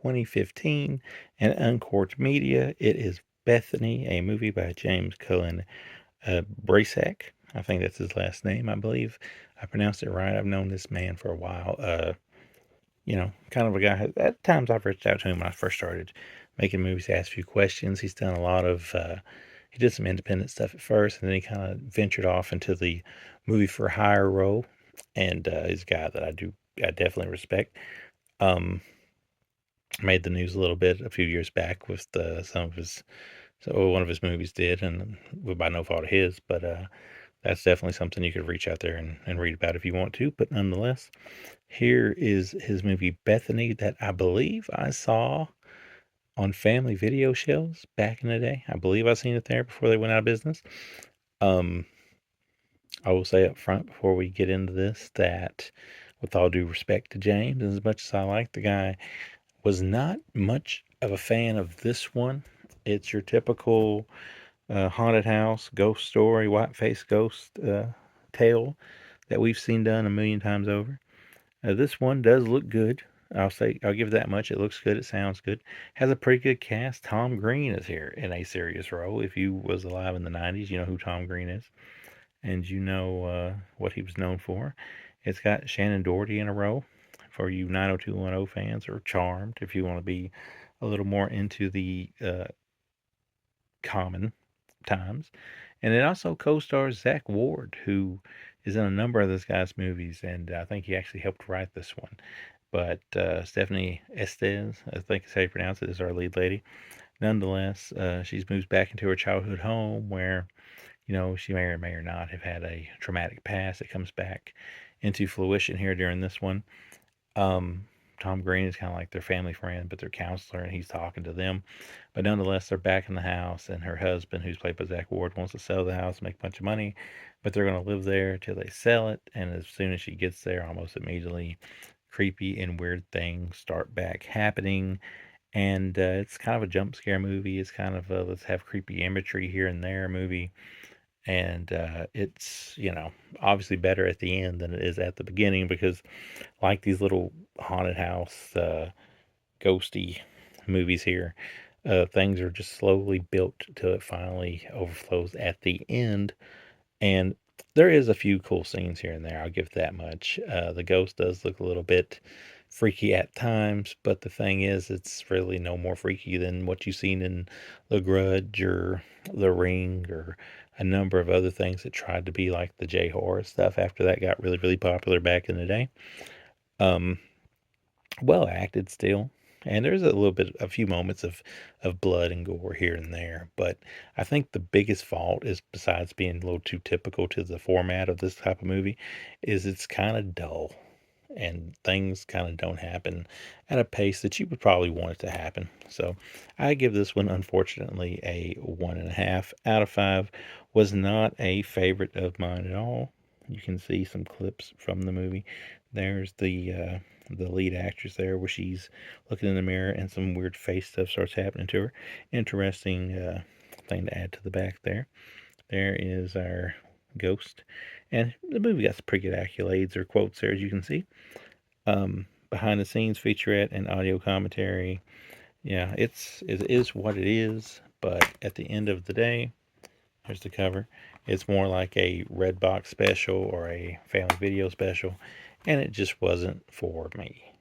2015 and Uncork'd Media. It is Bethany, a movie by James Cullen Brasak. I think that's his last name, I believe. I pronounced it right. I've known this man for a while. Kind of a guy. At times I've reached out to him when I first started making movies, asked a few questions. He's done a lot of, he did some independent stuff at first, and then he kind of ventured off into the movie for hire role. And he's a guy that I definitely respect. Made the news a little bit a few years back with one of his movies did, and by no fault of his, but that's definitely something you could reach out there and read about if you want to. But nonetheless, here is his movie Bethany that I believe I saw on family video shelves back in the day. I believe I seen it there before they went out of business. Um, I will say up front before we get into this that, with all due respect to James, as much as I like the guy, was not much of a fan of this one. It's your typical haunted house, ghost story, white face ghost tale that we've seen done a million times over. This one does look good. I'll give that much. It looks good. It sounds good. Has a pretty good cast. Tom Green is here in a serious role. If you was alive in the 90s, you know who Tom Green is, and you know what he was known for. It's got Shannon Doherty in a role for you 90210 fans, or Charmed if you want to be a little more into the common times. And it also co-stars Zach Ward, who is in a number of this guy's movies, and I think he actually helped write this one. But Stephanie Estes, I think is how you pronounce it, is our lead lady. Nonetheless, she's moved back into her childhood home where, she may or may or not have had a traumatic past that comes back into fruition here during this one. Tom Green is kind of like their family friend, but their counselor, and he's talking to them. But nonetheless, they're back in the house, and her husband, who's played by Zach Ward, wants to sell the house, make a bunch of money, but they're going to live there till they sell it. And as soon as she gets there, almost immediately, creepy and weird things start back happening. And it's kind of a jump scare movie. It's kind of a let's have creepy imagery here and there movie. And it's, obviously better at the end than it is at the beginning because, like these little haunted house, ghosty movies here, things are just slowly built till it finally overflows at the end. And there is a few cool scenes here and there. I'll give that much. The ghost does look a little bit freaky at times, but the thing is, it's really no more freaky than what you've seen in The Grudge or The Ring or a number of other things that tried to be like the J-horror stuff after that got really, really popular back in the day. Um, well acted still. And there's a few moments of blood and gore here and there. But I think the biggest fault is, besides being a little too typical to the format of this type of movie, is it's kind of dull. And things kind of don't happen at a pace that you would probably want it to happen. So I give this one, unfortunately, a 1.5 out of 5. Was not a favorite of mine at all. You can see some clips from the movie. There's the lead actress there where she's looking in the mirror and some weird face stuff starts happening to her. Interesting thing to add to the back there. There is our ghost. And the movie got some pretty good accolades or quotes there, as you can see. Behind the scenes featurette and audio commentary. Yeah, it is what it is. But at the end of the day, here's the cover. It's more like a Redbox special or a family video special, and it just wasn't for me.